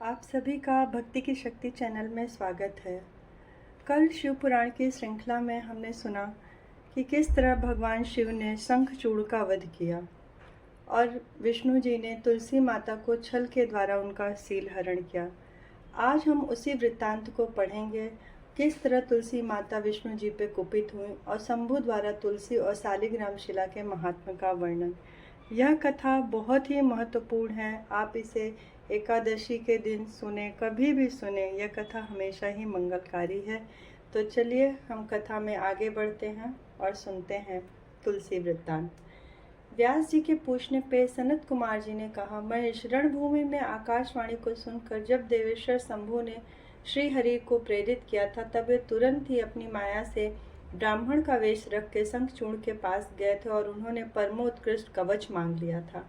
आप सभी का भक्ति की शक्ति चैनल में स्वागत है। कल शिव पुराण की श्रृंखला में हमने सुना कि किस तरह भगवान शिव ने शंखचूड़ का वध किया और विष्णु जी ने तुलसी माता को छल के द्वारा उनका सील हरण किया। आज हम उसी वृत्तांत को पढ़ेंगे, किस तरह तुलसी माता विष्णु जी पे कुपित हुई और शंभु द्वारा तुलसी और शालिग्राम शिला के महात्म्य का वर्णन। यह कथा बहुत ही महत्वपूर्ण है। आप इसे एकादशी के दिन सुने, कभी भी सुने, यह कथा हमेशा ही मंगलकारी है। तो चलिए हम कथा में आगे बढ़ते हैं और सुनते हैं तुलसी वृत्तांत। व्यास जी के पूछने पे सनत कुमार जी ने कहा, मैं रणभूमि में आकाशवाणी को सुनकर जब देवेश्वर शंभु ने श्री हरि को प्रेरित किया था, तब वे तुरंत ही अपनी माया से ब्राह्मण का वेश रख के शंखचूड़ के पास गए थे और उन्होंने परमोत्कृष्ट कवच मांग लिया था।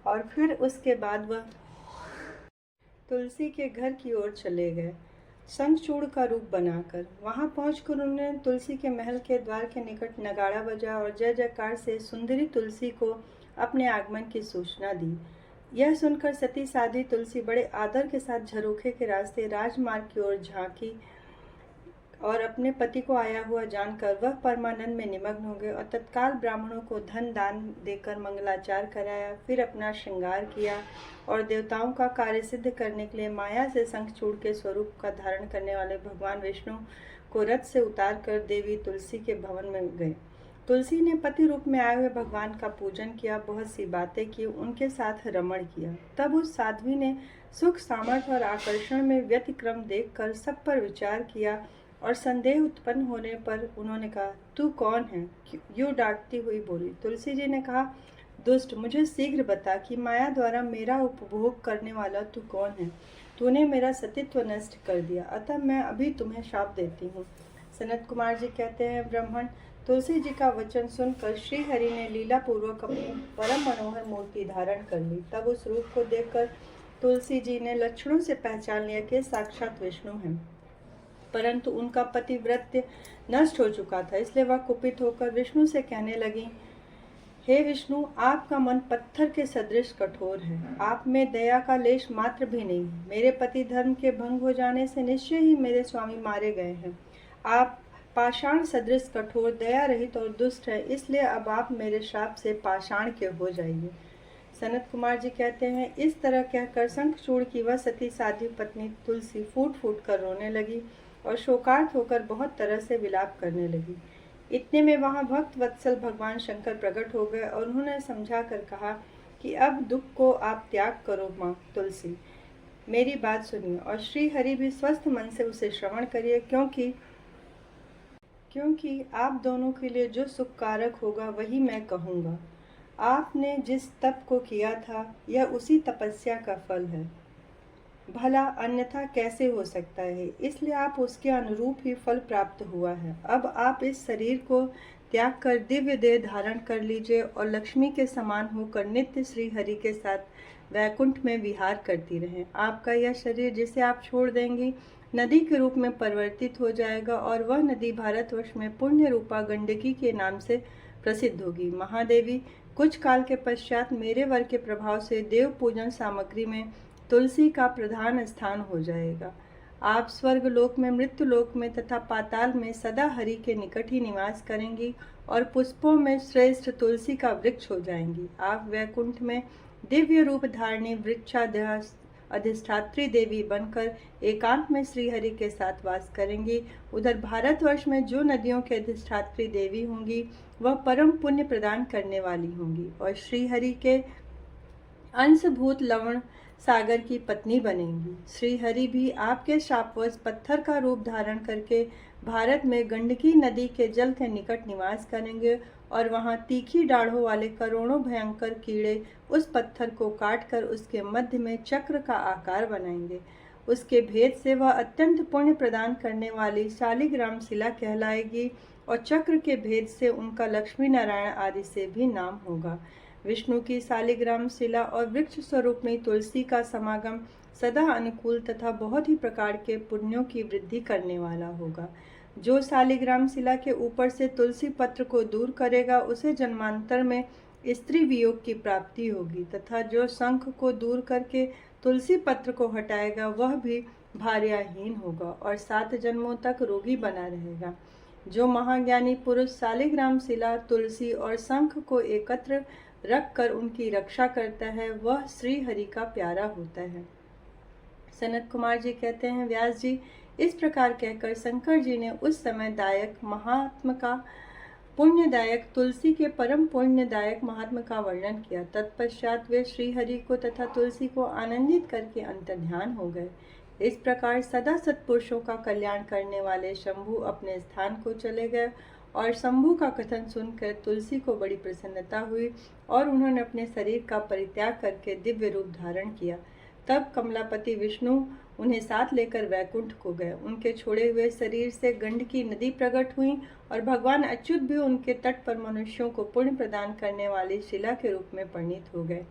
और फिर उसके बाद वह तुलसी के घर की ओर चले गए, शंखचूड़ का रूप बनाकर। वहां पहुंचकर उन्होंने तुलसी के महल के द्वार के निकट नगाड़ा बजाया और जय जयकार से सुंदरी तुलसी को अपने आगमन की सूचना दी। यह सुनकर सती साध्वी तुलसी बड़े आदर के साथ झरोखे के रास्ते राजमार्ग की ओर झांकी और अपने पति को आया हुआ जानकर वह परमानंद में निमग्न हो गए और तत्काल ब्राह्मणों को धन दान देकर मंगलाचार कराया। फिर अपना श्रृंगार किया और देवताओं का कार्य सिद्ध करने के लिए माया से शंखचूड़ के स्वरूप का धारण करने वाले भगवान विष्णु को रथ से उतार कर देवी तुलसी के भवन में गए। तुलसी ने पति रूप में आए हुए भगवान का पूजन किया, बहुत सी बातें की, उनके साथ रमण किया। तब उस साध्वी ने सुख, सामर्थ्य और आकर्षण में व्यतिक्रम देखकर सब पर विचार किया और संदेह उत्पन्न होने पर उन्होंने कहा, तू कौन है? यूं डांटती हुई बोली। तुलसी जी ने कहा, दुष्ट, मुझे शीघ्र बता कि माया द्वारा मेरा उपभोग करने वाला तू कौन है? तूने मेरा सतीत्व नष्ट कर दिया, अतः मैं अभी तुम्हें शाप देती हूँ। सनत कुमार जी कहते हैं, ब्राह्मण तुलसी जी का वचन सुनकर श्री हरि ने लीला पूर्वक अपनी परम मनोहर मूर्ति धारण कर ली। तब उस रूप को देखकर तुलसी जी ने लक्षणों से पहचान लिया कि साक्षात विष्णु हैं, परंतु उनका पतिव्रत्य नष्ट हो चुका था। इसलिए वह कुपित होकर विष्णु से कहने लगी, हे विष्णु, आपका मन पत्थर के सदृश कठोर है, आप में दया का लेश मात्र भी नहीं। मेरे पति धर्म के भंग हो जाने से निश्चय ही मेरे स्वामी मारे गए हैं। आप पाषाण सदृश कठोर, दया रहित और दुष्ट है, इसलिए अब आप मेरे श्राप से पाषाण के हो जाइए। सनत कुमार जी कहते हैं, इस तरह कहकर शंखचूड़ की वह सती साध्वी पत्नी तुलसी फूट फूट कर रोने लगी और शोकार्त होकर बहुत तरह से विलाप करने लगी। इतने में वहां भक्त वत्सल भगवान शंकर प्रकट हो गए और उन्होंने समझा कर कहा कि अब दुख को आप त्याग करो माँ तुलसी, मेरी बात सुनिए और श्री हरि भी स्वस्थ मन से उसे श्रवण करिए, क्योंकि आप दोनों के लिए जो सुखकारक होगा वही मैं कहूँगा। आपने जिस तप को किया था यह उसी तपस्या का फल है, भला अन्यथा कैसे हो सकता है? इसलिए आप उसके अनुरूप ही फल प्राप्त हुआ है। अब आप इस शरीर को त्याग कर दिव्य देह धारण कर लीजिए और लक्ष्मी के समान होकर नित्य श्री हरि के साथ वैकुंठ में विहार करती रहें। आपका यह शरीर जिसे आप छोड़ देंगी नदी के रूप में परिवर्तित हो जाएगा और वह नदी भारतवर्ष में पुण्य रूपा गंडकी के नाम से प्रसिद्ध होगी। महादेवी, कुछ काल के पश्चात मेरे वर के प्रभाव से देव पूजन सामग्री में तुलसी का प्रधान स्थान हो जाएगा। आप स्वर्ग लोक में, मृत्यु लोक में तथा पाताल में सदा हरि के निकट ही निवास करेंगी और पुष्पों में श्रेष्ठ तुलसी का वृक्ष हो जाएंगी। आप वैकुंठ में दिव्य रूप धारणी वृक्षाध्या अधिष्ठात्री देवी बनकर एकांत में श्री हरि के साथ वास करेंगी। उधर भारतवर्ष में जो नदियों के अधिष्ठात्री देवी होंगी वह परम पुण्य प्रदान करने वाली होंगी और श्री हरि के अंशभूत लवण सागर की पत्नी बनेंगी। श्री हरि भी आपके शापवश पत्थर का रूप धारण करके भारत में गंडकी नदी के जल के निकट निवास करेंगे और वहां तीखी डाढ़ों वाले करोड़ों भयंकर कीड़े उस पत्थर को काटकर उसके मध्य में चक्र का आकार बनाएंगे। उसके भेद से वह अत्यंत पुण्य प्रदान करने वाली शालिग्राम शिला कहलाएगी और चक्र के भेद से उनका लक्ष्मी नारायण आदि से भी नाम होगा। विष्णु की शालिग्राम शिला और वृक्ष स्वरूप में तुलसी का समागम सदा अनुकूल तथा बहुत ही प्रकार के पुण्यों की वृद्धि करने वाला होगा। जो शालिग्राम शिला के ऊपर से तुलसी पत्र को दूर करेगा उसे जन्मांतर में स्त्री वियोग की प्राप्ति होगी तथा जो शंख को दूर करके तुलसी पत्र को हटाएगा वह भी भार्याहीन होगा और 7 जन्मों तक रोगी बना रहेगा। जो महाज्ञानी पुरुष शालिग्राम, शिला, तुलसी और शंख को एकत्र रखकर उनकी रक्षा करता है वह श्री हरि का प्यारा होता है। सनत कुमार जी कहते हैं, व्यास जी, इस प्रकार कहकर शंकर जी ने उस समय दायक महात्मा का पुण्यदायक तुलसी के परम पुण्यदायक महात्मा का वर्णन किया। तत्पश्चात वे श्री हरि को तथा तुलसी को आनंदित करके अंतर्ध्यान हो गए। इस प्रकार सदा सत्पुरुषों का कल्याण करने वाले शंभु अपने स्थान को चले गए और शंभु का कथन सुनकर तुलसी को बड़ी प्रसन्नता हुई और उन्होंने अपने शरीर का परित्याग करके दिव्य रूप धारण किया। तब कमलापति विष्णु उन्हें साथ लेकर वैकुंठ को गए। उनके छोड़े हुए शरीर से गंडकी नदी प्रकट हुई और भगवान अच्युत भी उनके तट पर मनुष्यों को पुण्य प्रदान करने वाली शिला के रूप में परिणित हो गए।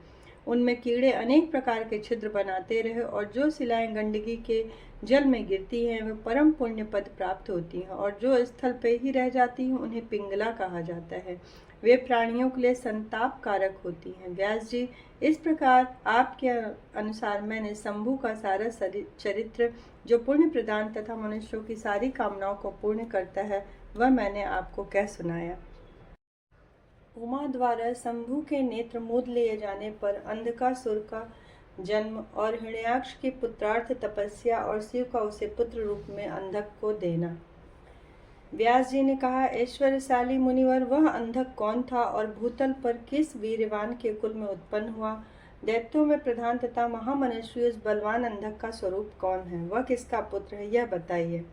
उनमें कीड़े अनेक प्रकार के छिद्र बनाते रहे और जो शिलाएं गंडकी के जल में गिरती हैं वे परम पुण्य पद प्राप्त होती हैं और जो स्थल पे ही रह जाती हैं उन्हें पिंगला कहा जाता है। वे प्राणियों के लिए संताप कारक होती हैं। व्यास जी, इस प्रकार आपके अनुसार मैंने शंभु का सारा चरित्र जो पुण्य प्रदान तथा मनुष्यों की सारी कामनाओं को पूर्ण करता है वह मैंने आपको कह सुनाया। उमा द्वारा शंभु के नेत्र मूंद लिए जाने पर अंधकासुर का जन्म और हिरण्याक्ष की पुत्रार्थ तपस्या और शिव का उसे पुत्र रूप में अंधक को देना। व्यास जी ने कहा, ऐश्वर्यशाली मुनिवर, वह अंधक कौन था और भूतल पर किस वीरवान के कुल में उत्पन्न हुआ? दैत्यों में प्रधान तथा महामनुष्य उस बलवान अंधक का स्वरूप कौन है? वह किसका पुत्र है, यह बताइए।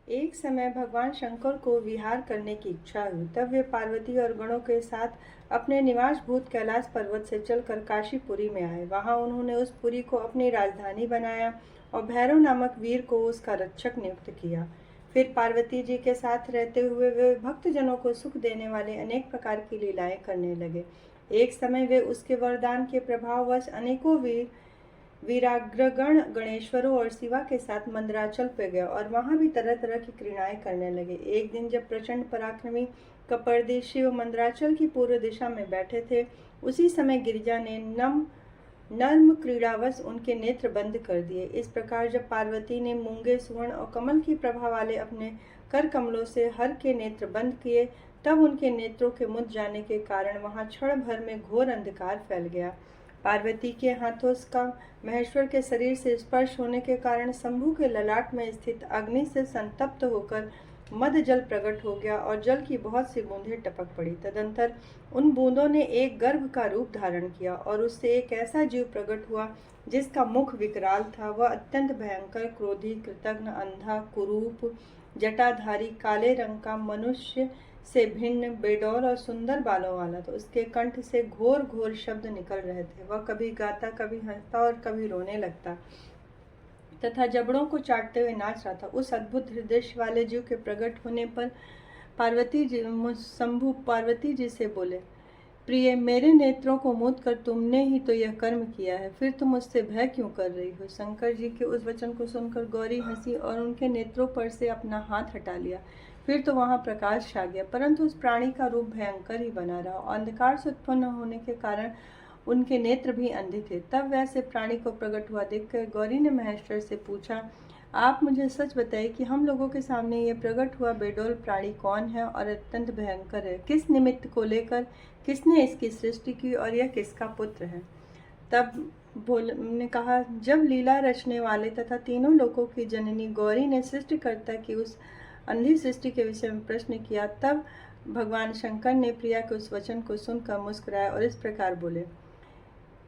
एक समय भगवान शंकर को विहार करने की इच्छा हुई। तब वे पार्वती और गणों के साथ अपने निवास भूत कैलाश पर्वत से चलकर काशीपुरी में आए। वहां उन्होंने उस पुरी को अपनी राजधानी बनाया और भैरव नामक वीर को उसका रक्षक नियुक्त किया। फिर पार्वती जी के साथ रहते हुए वे भक्तजनों को सुख देने वाले अनेक प्रकार की लीलाएं करने लगे। एक समय वे उसके वरदान के प्रभाववश अनेकों वीराग्रगण गणेश्वरों और शिवा के साथ मंदराचल पे गए और वहां भी तरह तरह की क्रीड़ाएं करने लगे। एक दिन जब प्रचंड पराक्रमी कपर्दी शिव मंदराचल की पूर्व दिशा में बैठे थे, उसी समय गिरिजा ने नर्म क्रीड़ावश उनके नेत्र बंद कर दिए। इस प्रकार जब पार्वती ने मूंगे, सुवर्ण और कमल की प्रभा वाले अपने कर कमलों से हर के नेत्र बंद किए, तब उनके नेत्रों के मुझ जाने के कारण वहां क्षण भर में घोर अंधकार फैल गया। पार्वती के हाथों का महेश्वर के शरीर से स्पर्श होने के कारण शंभु के ललाट में स्थित अग्नि से संतप्त होकर मद जल प्रकट हो गया और जल की बहुत सी बूंदें टपक पड़ी। तदंतर उन बूंदों ने एक गर्भ का रूप धारण किया और उससे एक ऐसा जीव प्रकट हुआ जिसका मुख विकराल था। वह अत्यंत भयंकर, क्रोधी, कृतघ्न, अंधा, कुरूप, जटाधारी, काले रंग का, मनुष्य से भिन्न, बेडौल और सुंदर बालों वाला था। उसके कंठ से घोर घोर शब्द निकल रहे थे। वह कभी गाता, कभी हंसता और कभी रोने लगता तथा जबड़ों को चाटते हुए नाच रहा था। उस अद्भुत हृदय वाले जीव के प्रकट होने पर शंभु पार्वती जी से बोले, प्रिय, मेरे नेत्रों को मूंद कर तुमने ही तो यह कर्म किया है, फिर तुम उससे भय क्यों कर रही हो? शंकर जी के उस वचन को सुनकर गौरी हंसी और उनके नेत्रों पर से अपना हाथ हटा लिया। फिर तो वहां प्रकाश छा गया, परंतु उस प्राणी का रूप भयंकर ही बना रहा। अंधकार से उत्पन्न होने के कारण उनके नेत्र भी अंधे थे। तब वैसे प्राणी को प्रकट हुआ देखकर गौरी ने महेश्वर से पूछा, आप मुझे सच बताइए कि हम लोगों के सामने ये प्रकट हुआ बेडौल प्राणी कौन है और अत्यंत भयंकर है? किस निमित्त को लेकर किसने इसकी सृष्टि की और यह किसका पुत्र है? तब ने कहा, जब लीला रचने वाले तथा तीनों लोकों की जननी गौरी ने सृष्टिकर्ता की उस अंधी सृष्टि के विषय में प्रश्न किया, तब भगवान शंकर ने प्रिया के उस वचन को सुनकर मुस्कुराया और इस प्रकार बोले,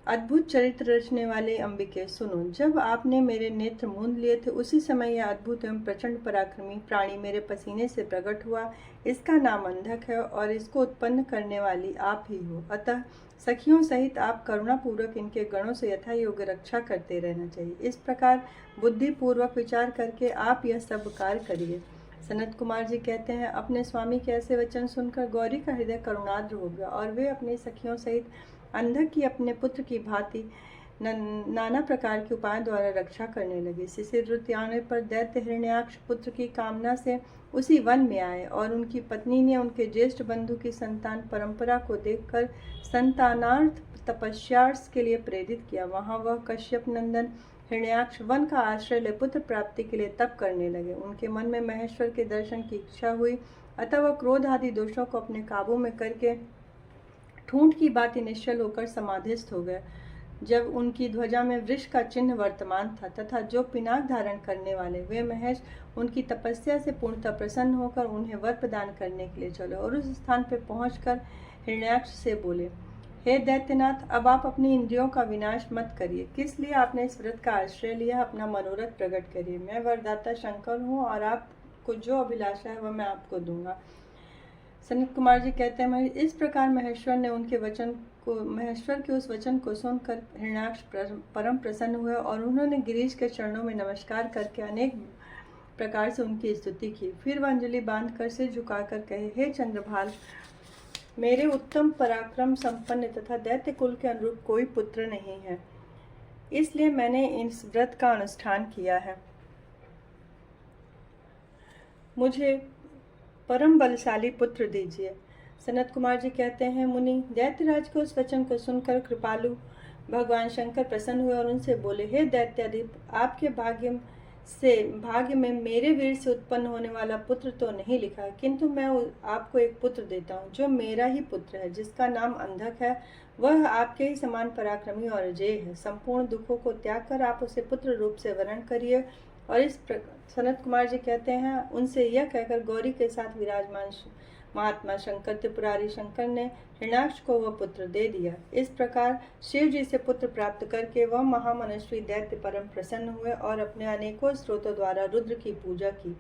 अद्भुत चरित्र रचने वाले अंबिके, सुनो। जब आपने मेरे नेत्र मूंद लिए थे उसी समय यह अद्भुत एवं प्रचंड पराक्रमी प्राणी मेरे पसीने से प्रकट हुआ। इसका नाम अंधक है और इसको उत्पन्न करने वाली आप ही हो। अतः सखियों सहित आप करुणापूर्वक इनके गणों से यथा योग्य रक्षा करते रहना चाहिए। इस प्रकार बुद्धिपूर्वक विचार करके आप यह सब कार्य करिए। सनत कुमार जी कहते हैं, अपने स्वामी के ऐसे वचन सुनकर गौरी का हृदय करुणाद्र हो गया और वे अपनी सखियों सहित अंधक की अपने पुत्र की भांति नाना प्रकार के उपायों द्वारा रक्षा करने लगे। शिशिर ऋतु आने पर दैत्य हिरण्याक्ष पुत्र की कामना से उसी वन में आए और उनकी पत्नी ने उनके ज्येष्ठ बंधु की संतान परंपरा को देखकर संतानार्थ तपस्या के लिए प्रेरित किया। वहां वह कश्यप नंदन हिरण्याक्ष वन का आश्रय ले पुत्र प्राप्ति के लिए तप करने लगे। उनके मन में महेश्वर के दर्शन की इच्छा हुई, अतः वह क्रोध आदि दोषों को अपने काबू में करके ठूंठ की बात निश्चल होकर समाधिस्थ हो गए। जब उनकी ध्वजा में वृक्ष का चिन्ह वर्तमान था तथा जो पिनाक धारण करने वाले वे महेश उनकी तपस्या से पूर्णतः प्रसन्न होकर उन्हें वर प्रदान करने के लिए चले और उस स्थान पर पहुंचकर हिरण्याक्ष से बोले, हे दैत्यनाथ, अब आप अपनी इंद्रियों का विनाश मत करिए। किस लिए आपने इस व्रत का आश्रय लिया? अपना मनोरथ प्रकट करिए। मैं वरदाता शंकर हूँ और आपको जो अभिलाषा है वह मैं आपको दूंगा। सनत कुमार जी कहते हैं, इस प्रकार महेश्वर के उस वचन को सुनकर हिरण्याक्ष परम प्रसन्न हुए और उन्होंने गिरीश के चरणों में नमस्कार करके अनेक प्रकार से उनकी स्तुति की। फिर वह अंजलि बांधकर सिर झुकाकर कहे, हे चंद्रभाल, मेरे उत्तम पराक्रम संपन्न तथा दैत्य कुल के अनुरूप कोई पुत्र नहीं है, इसलिए मैंने इस व्रत का अनुष्ठान किया है। मुझे परम बलशाली पुत्र दीजिए। सनत कुमार जी कहते हैं, मुनि, दैत्यराज के उस वचन को सुनकर कृपालु भगवान शंकर प्रसन्न हुए और उनसे बोले, हे दैत्याधिप, आपके भाग्य में मेरे वीर से उत्पन्न होने वाला पुत्र तो नहीं लिखा है, किंतु मैं आपको एक पुत्र देता हूँ जो मेरा ही पुत्र है, जिसका नाम अंधक है। वह आपके ही समान पराक्रमी और अजेय है। संपूर्ण दुखों को त्याग कर आप उसे पुत्र रूप से वरण करिए। और इस सनत कुमार जी कहते हैं, उनसे यह कहकर गौरी के साथ विराजमान महात्मा शंकर त्रिपुरारी शंकर ने हिरण्याक्ष को वह पुत्र दे दिया। इस प्रकार शिव जी से पुत्र प्राप्त करके वह महामनस्वी दैत्य परम प्रसन्न हुए और अपने अनेकों स्रोतों द्वारा रुद्र की पूजा की,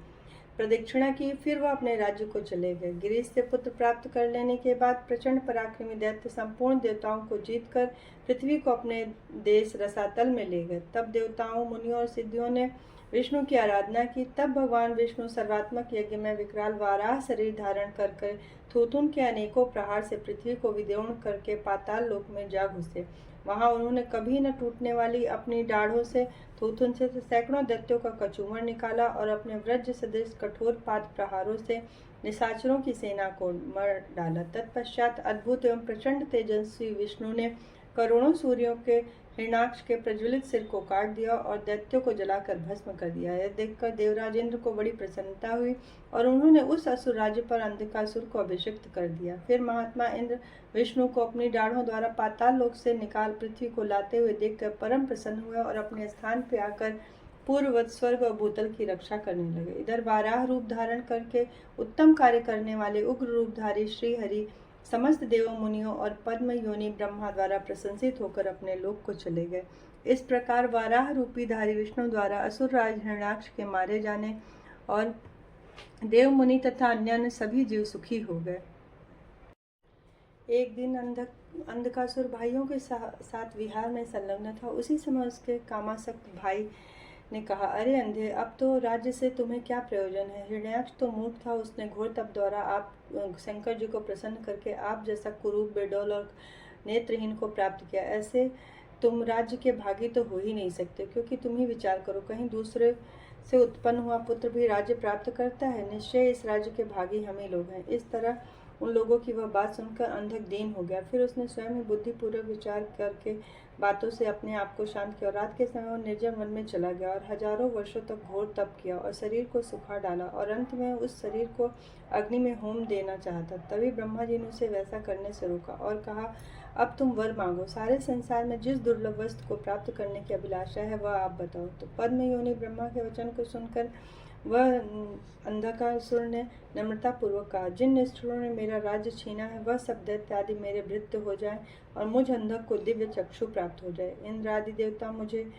प्रदक्षिणा की। फिर वह अपने राज्य को चले गए। गिरीश से पुत्र प्राप्त कर लेने के बाद प्रचंड पराक्रमी दैत्य संपूर्ण देवताओं को जीतकर पृथ्वी को अपने देश रसातल में ले गए। तब देवताओं, मुनियों और सिद्धियों ने विष्णु की आराधना की। तब भगवान विष्णु सर्वात्मक यज्ञ में विकराल वाराह शरीर धारण कर थूथुन के अनेकों प्रहार से पृथ्वी को विदीर्ण करके पाताल लोक में जा घुसे। वहां उन्होंने कभी न टूटने वाली अपनी डाढ़ों से थूथुन से सैकड़ों दैत्यों का कचूमर निकाला और अपने वज्र सदृश कठोर पाद प्रहारों से निशाचरों की सेना को मर डाला। तत्पश्चात अद्भुत एवं प्रचंड तेजस्वी विष्णु ने करोड़ों सूर्यों के हिरण्याक्ष के प्रज्वलित सिर को काट दिया और दैत्यों को जलाकर भस्म कर दिया। यह देखकर देवराज इंद्र को बड़ी प्रसन्नता हुई और उन्होंने उस असुर राज्य पर अंधकासुर को अभिषिक्त कर दिया। फिर महात्मा इंद्र विष्णु को अपनी डाढ़ों द्वारा पाताल लोक से निकाल पृथ्वी को लाते हुए देखकर परम प्रसन्न हुए और अपने स्थान पर आकर पूर्ववत स्वर्ग और भूतल की रक्षा करने लगे। इधर वाराह रूप धारण करके उत्तम कार्य करने वाले उग्र रूपधारी श्री हरि समस्त देवों, मुनियों और पद्म योनि ब्रह्मा द्वारा प्रशंसित होकर अपने लोक को चले गए। इस प्रकार वाराह रूपी धारी विष्णु द्वारा असुर राज हिरण्याक्ष के मारे जाने और देव, मुनि तथा अन्य सभी जीव सुखी हो गए। एक दिन अंधकासुर भाइयों के साथ विहार में संलग्न था। उसी समय उसके कामासक्त भाई ने कहा, अरे अंधे, अब तो राज्य से तुम्हें क्या प्रयोजन है? हिरण्याक्ष तो मूर्ख था, उसने घोर तप द्वारा आप शंकर जी को प्रसन्न करके आप जैसा कुरूप, बेडौल और नेत्रहीन को प्राप्त किया। ऐसे तुम राज्य के भागी तो हो ही नहीं सकते, क्योंकि तुम ही विचार करो, कहीं दूसरे से उत्पन्न हुआ पुत्र भी राज्य प्राप्त करता है? निश्चय इस राज्य के भागी हम ही लोग हैं। इस तरह उन लोगों की वह बात सुनकर अंधक दीन हो गया। फिर उसने स्वयं ही बुद्धिपूर्वक विचार करके बातों से अपने आप को शांत किया और रात के समय वो निर्जन वन में चला गया और हजारों वर्षों तक घोर तप किया और शरीर को सुखा डाला और अंत में उस शरीर को अग्नि में होम देना चाहता। तभी ब्रह्मा जी ने उसे वैसा करने से रोका और कहा, अब तुम वर मांगो। सारे संसार में जिस दुर्लभ वस्तु को प्राप्त करने की अभिलाषा है वह आप बताओ। तो पद्म योनि ब्रह्मा के वचन को सुनकर वह अंधकासुर ने नम्रता पूर्वक कहा, जिन निष्ठुरों ने मेरा राज्य छीना है वह सब दैत्य आदि मेरे भृत्य हो जाएं और मुझ अंधक को दिव्य चक्षु प्राप्त हो जाए। इंद्र आदि देवता मुझे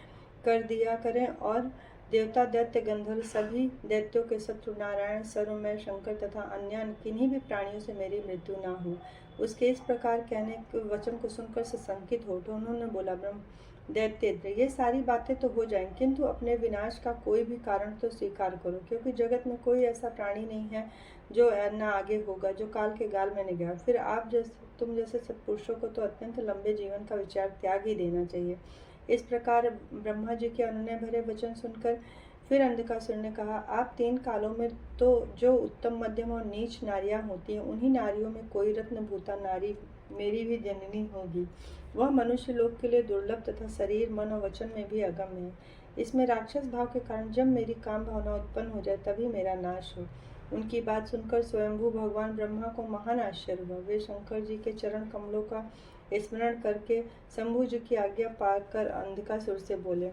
कर दिया करें और देवता, दैत्य, गंधर्व सभी दैत्यों के शत्रु नारायण, सर्वमय शंकर तथा अन्य किन्हीं भी प्राणियों से मेरी मृत्यु न हो। उसके इस प्रकार कहने के वचन को सुनकर सशंकित हो तो उन्होंने बोला, ब्रह्म दैत्येंद्र, ये सारी बातें तो हो जाएं, किंतु अपने विनाश का कोई भी कारण तो स्वीकार करो, क्योंकि जगत में कोई ऐसा प्राणी नहीं है जो न आगे होगा, जो काल के गाल में न गया। फिर तुम जैसे सत्पुरुषों को तो अत्यंत लंबे जीवन का विचार त्याग ही देना चाहिए। इस प्रकार ब्रह्मा जी के अनुनय भरे वचन सुनकर फिर अंधकासुर ने कहा, आप 3 कालों में तो जो उत्तम, मध्यम और नीच नारियां होती हैं, उन्हीं नारियों में कोई रत्नभूता नारी मेरी भी जननी होगी। वह मनुष्य लोक के लिए दुर्लभ तथा शरीर, मन और वचन में भी अगम्य है। इसमें राक्षस भाव के कारण जब मेरी काम भावना उत्पन्न हो जाए तभी मेरा नाश हो। उनकी बात सुनकर स्वयंभू भगवान ब्रह्मा को महान आश्चर्य हुआ। वे शंकर जी के चरण कमलों का स्मरण करके शंभु जी की आज्ञा पाकर अंधकासुर से बोले,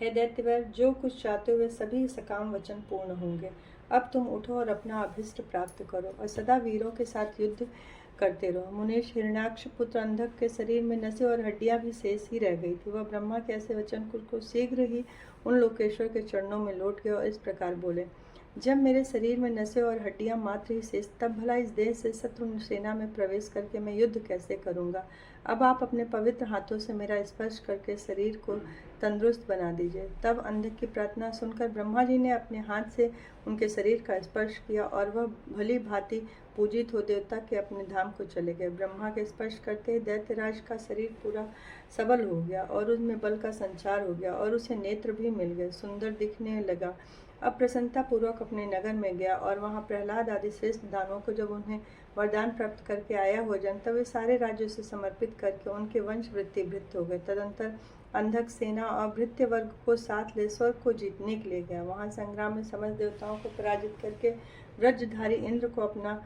हे दैत्यवर, जो कुछ चाहते हुए सभी सकाम वचन पूर्ण होंगे। अब तुम उठो और अपना अभिष्ट प्राप्त करो और सदा वीरों के साथ युद्ध करते रहो। मुनीश हिरण्याक्ष पुत्र अंधक के शरीर में नसें और हड्डियां भी शेष ही रह गई थी। वह ब्रह्मा के ऐसे वचन को शीघ्र ही उन लोकेश्वर के चरणों में लौट गए और इस प्रकार बोले, जब मेरे शरीर में नसें और हड्डियां मात्र ही शेष, तब भला इस देह से शत्रु सेना में प्रवेश करके मैं युद्ध कैसे करूंगा। अब आप अपने पवित्र हाथों से मेरा स्पर्श करके शरीर को तंदुरुस्त बना दीजिए। तब अंधक की प्रार्थना सुनकर ब्रह्मा जी ने अपने हाथ से उनके शरीर का स्पर्श किया और वह भली भांति पूजित हो देवता के अपने धाम को चले गए। ब्रह्मा के स्पर्श करते ही दैत्यराज का शरीर पूरा सबल हो गया और उसमें बल का संचार हो गया और उसे नेत्र भी मिल गए, सुंदर दिखने लगा। अब प्रसन्नता पूर्वक अपने नगर में गया और वहां प्रहलाद आदि श्रेष्ठ दानवों को जब उन्हें वरदान प्राप्त करके आया हो जन, तब वे सारे राज्यों से समर्पित करके उनके वंश वृत्ति भृत्य हो गए। तदंतर अंधक सेना और भृत्य वर्ग को साथ ले स्वर्ग को जीतने के लिए गया। वहां संग्राम में समस्त देवताओं को पराजित करके व्रजधारी इंद्र को अपना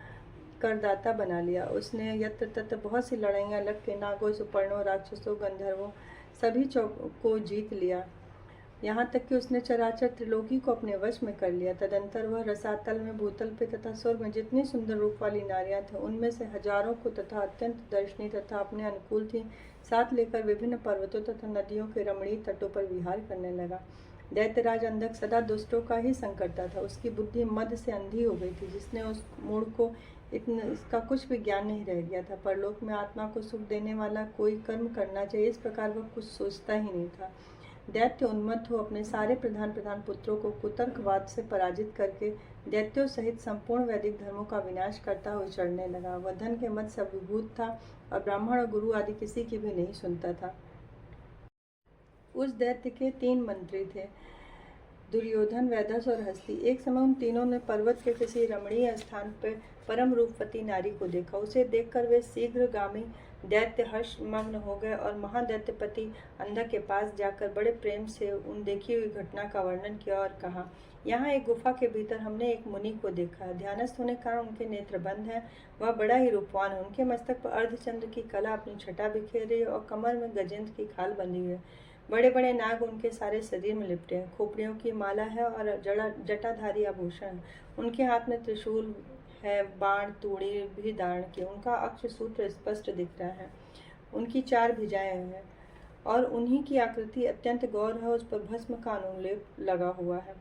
करदाता बना लिया। उसने यत्र तत्र बहुत सी लड़ाइयाँ लग के नागों, सुपर्णों, राक्षसों, गंधर्वों सभी को जीत लिया। यहाँ तक कि उसने चराचर त्रिलोकी को अपने वश में कर लिया। तदंतर वह रसातल में, भूतल पे तथा स्वर्ग में जितनी सुंदर रूप वाली नारियां थीं, उनमें से हजारों को तथा अत्यंत दर्शनीय तथा अपने अनुकूल थीं, साथ लेकर विभिन्न पर्वतों तथा नदियों के रमणीय तटों पर विहार करने लगा। दैत्यराज अंधक सदा दुष्टों का ही संग करता था। उसकी बुद्धि मद से अंधी हो गई थी, जिसने उस मूढ़ को इसका कुछ भी ज्ञान नहीं रह गया था। परलोक में आत्मा को सुख देने वाला कोई कर्म करना चाहिए, इस प्रकार वह कुछ सोचता ही नहीं था। दैत्य उन्मत्त हो अपने सारे प्रधान पुत्रों को कुतर्कवाद से पराजित करके दैत्यों सहित संपूर्ण वैदिक धर्मों का विनाश करता हुआ चढ़ने लगा। वह धन के मत से अभिभूत था और ब्राह्मण और गुरु आदि किसी की भी नहीं सुनता था। उस दैत्य के 3 मंत्री थे, दुर्योधन, वैदस और हस्ती। एक समय उन तीनों ने पर्वत के किसी रमणीय स्थान पर परम रूपवती नारी को देखा। उसे देखकर वे शीघ्रगामी दैत्य हर्षमग्न हो गए और महादैत्यपति अंधक के पास जाकर बड़े प्रेम से उन देखी हुई घटना का वर्णन किया और कहा, यहाँ एक गुफा के भीतर हमने एक मुनि को देखा है। ध्यानस्थ होने के कारण उनके नेत्र बंद हैं। वह बड़ा ही रूपवान है। उनके मस्तक पर अर्धचंद्र की कला अपनी छटा बिखेर रही है और कमर में गजेंद्र की खाल बंधी हुई है। बड़े बड़े नाग उनके सारे शरीर में लिपटे हैं। खोपड़ियों की माला है और जटाधारी आभूषण है। उनके हाथ में त्रिशूल है, बाण तूड़ी भी धारण की। उनका अक्ष सूत्र स्पष्ट दिख रहा है। उनकी 4 भुजाएं हैं और उन्हीं की आकृति अत्यंत गौर है। उस पर भस्म का अनुलेप लगा हुआ है।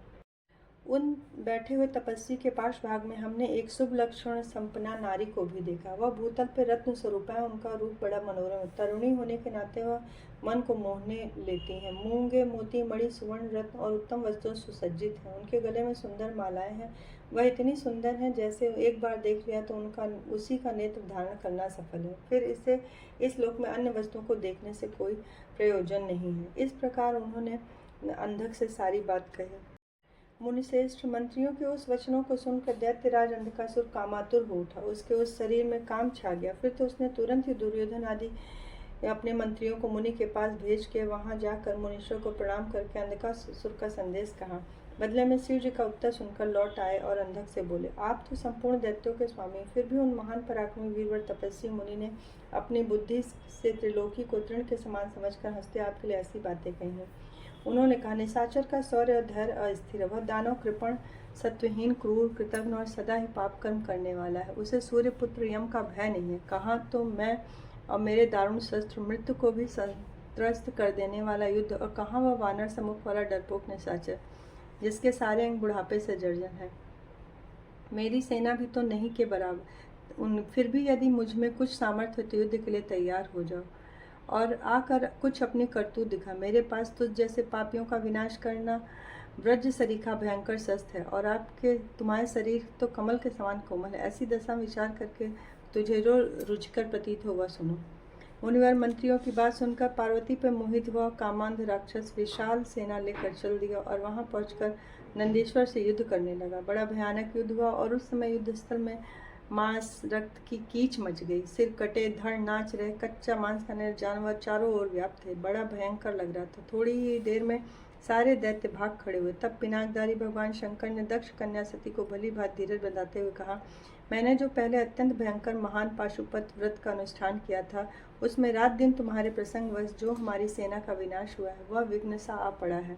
उन बैठे हुए तपस्वी के पार्श्व भाग में हमने एक शुभ लक्षण संपन्ना नारी को भी देखा। वह भूतल पर रत्न स्वरूप है। उनका रूप बड़ा मनोरम है। तरुणी होने के नाते वह मन को मोहने लेती हैं। मूंगे, मोती, मणि, सुवर्ण, रत्न और उत्तम वस्त्रों सुसज्जित हैं। उनके गले में सुंदर मालाएं हैं। वह इतनी सुंदर हैं जैसे एक बार देख लिया तो उसी का नेत्र धारण करना सफल है। फिर इसे इस लोक में अन्य वस्तुओं को देखने से कोई प्रयोजन नहीं है। इस प्रकार उन्होंने अंधक से सारी बात कही। मुनिश्रेष्ठ, मंत्रियों के उस वचनों को सुनकर दैत्यराज अंधकासुर कामातुर हो उठा। उसके उस शरीर में काम छा गया। फिर तो उसने तुरंत ही दुर्योधन आदि अपने मंत्रियों को मुनि के पास भेज के वहां जाकर मुनीश्वर को प्रणाम करके अंधकासुर का संदेश कहा। बदले में शिव जी का उत्तर सुनकर लौट आए और अंधक से बोले, आप तो संपूर्ण दैत्यों के स्वामी। फिर भी उन महान पराक्रमी वीरवर तपस्वी मुनि ने अपनी बुद्धि से त्रिलोकी को तृण के समान समझकर हंसते आपके लिए ऐसी बातें कही हैं। उन्होंने कहा, निशाचर का शौर्य और धैर्य अस्थिर है। वह दानव, कृपण, सत्वहीन, क्रूर, कृतघ्न और सदा ही पाप कर्म करने वाला है। उसे सूर्यपुत्र यम का भय नहीं है। कहाँ तो मैं और मेरे दारुण शस्त्र मृत्यु को भी संत्रस्त कर देने वाला युद्ध, और कहाँ वह वानर सम्मुख वाला डरपोक निशाचर जिसके सारे अंग बुढ़ापे से जर्जर हैं। मेरी सेना भी तो नहीं के बराबर। फिर भी यदि मुझ में कुछ सामर्थ्य हो तो युद्ध के लिए तैयार हो जाओ और आकर कुछ अपनी करतूत दिखा। मेरे पास तुझ जैसे पापियों का विनाश करना व्रज सरीखा भयंकर शस्त्र है और तुम्हारे शरीर तो कमल के समान कोमल है। ऐसी दशा विचार करके तुझे जो रुचिकर प्रतीत होगा सुनो। मुनिवर मंत्रियों की बात सुनकर पार्वती पर मोहित हुआ। कामांध राक्षस विशाल सेना लेकर चल दिया और वहां पहुंचकर नंदीश्वर से युद्ध करने लगा। बड़ा भयानक युद्ध हुआ और उस समय युद्ध स्थल में मांस रक्त की कीच मच गई। सिर कटे, धड़ नाच रहे, कच्चा मांस खाने जानवर चारों ओर व्याप्त थे। बड़ा भयंकर लग रहा था। थोड़ी ही देर में सारे दैत्य भाग खड़े हुए। तब पिनाकधारी भगवान शंकर ने दक्ष कन्या सती को भली भांति धीरज बंधाते हुए कहा, मैंने जो पहले अत्यंत भयंकर महान पाशुपत व्रत का अनुष्ठान किया था, उसमें रात दिन तुम्हारे प्रसंगवश जो हमारी सेना का विनाश हुआ है, वह विघ्न सा आ पड़ा है।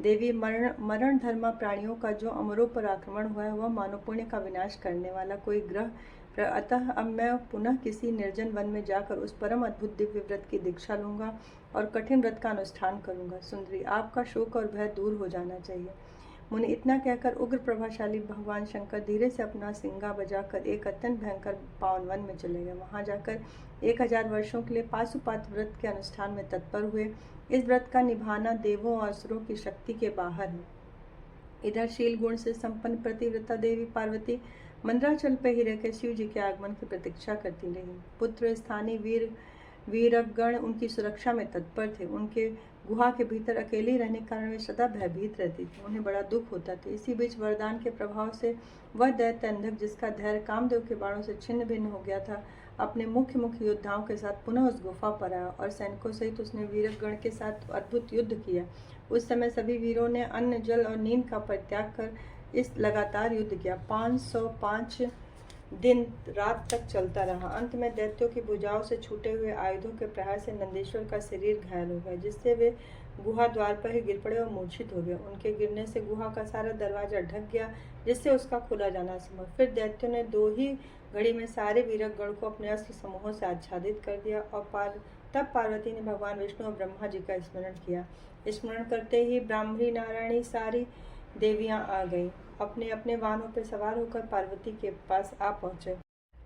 देवी, मरण धर्मा प्राणियों का जो अमरों पर आक्रमण हुआ है, वह मानव पुण्य का विनाश करने वाला कोई ग्रह। अतः अब मैं पुनः किसी निर्जन वन में जाकर उस परम अद्भुत दिव्य व्रत की दीक्षा लूंगा और कठिन व्रत का अनुष्ठान करूंगा। सुंदरी, आपका शोक और भय दूर हो जाना चाहिए। मुनि इतना कहकर उग्र प्रभावशाली भगवान शंकर धीरे से अपना सिंगा बजाकर एक अत्यंत भयंकर पावन वन में चले गए। वहां जाकर 1000 वर्षों के लिए पाशुपात व्रत के अनुष्ठान में तत्पर हुए। इस व्रत का निभाना देवों और असुरों की शक्ति के बाहर है। इधर शील गुण से संपन्न प्रतिव्रता देवी पार्वती मंदराचल पे ही रहकर शिव जी के आगमन की प्रतीक्षा करती रही। पुत्र स्थानीय वीरगण उनकी सुरक्षा में तत्पर थे। उनके गुहा के भीतर अकेले रहने के कारण वे सदा भयभीत रहती थी। उन्हें बड़ा दुख होता था। इसी बीच वरदान के प्रभाव से वह दैत्य अंधक, जिसका धैर्य कामदेव के बाणों से छिन्न भिन्न हो गया था, अपने मुख्य योद्धाओं के साथ पुनः उस गुफा पर आया और सैनिकों सहित उसने वीरगण के साथ अद्भुत युद्ध किया। उस समय सभी वीरों ने अन्न, जल और नींद का परित्याग कर इस लगातार युद्ध किया। 505 दिन रात तक चलता रहा। अंत में दैत्यों की भुजाओं से छूटे हुए आयुधों के प्रहार से नंदीश्वर का शरीर घायल हो गया, जिससे वे गुहा द्वार पर ही गिर पड़े और मूर्छित हो गए। उनके गिरने से गुहा का सारा दरवाजा ढक गया, जिससे उसका खुला जाना संभव। फिर दैत्यों ने 2 ही घड़ी में सारे वीरगण को अपने अस्त्र समूहों से आच्छादित कर दिया और तब पार्वती ने भगवान विष्णु और ब्रह्मा जी का स्मरण किया। स्मरण करते ही ब्राह्मणी, नारायणी सारी देवियां आ गईं। अपने अपने वाहनों पर सवार होकर पार्वती के पास आ पहुंचे।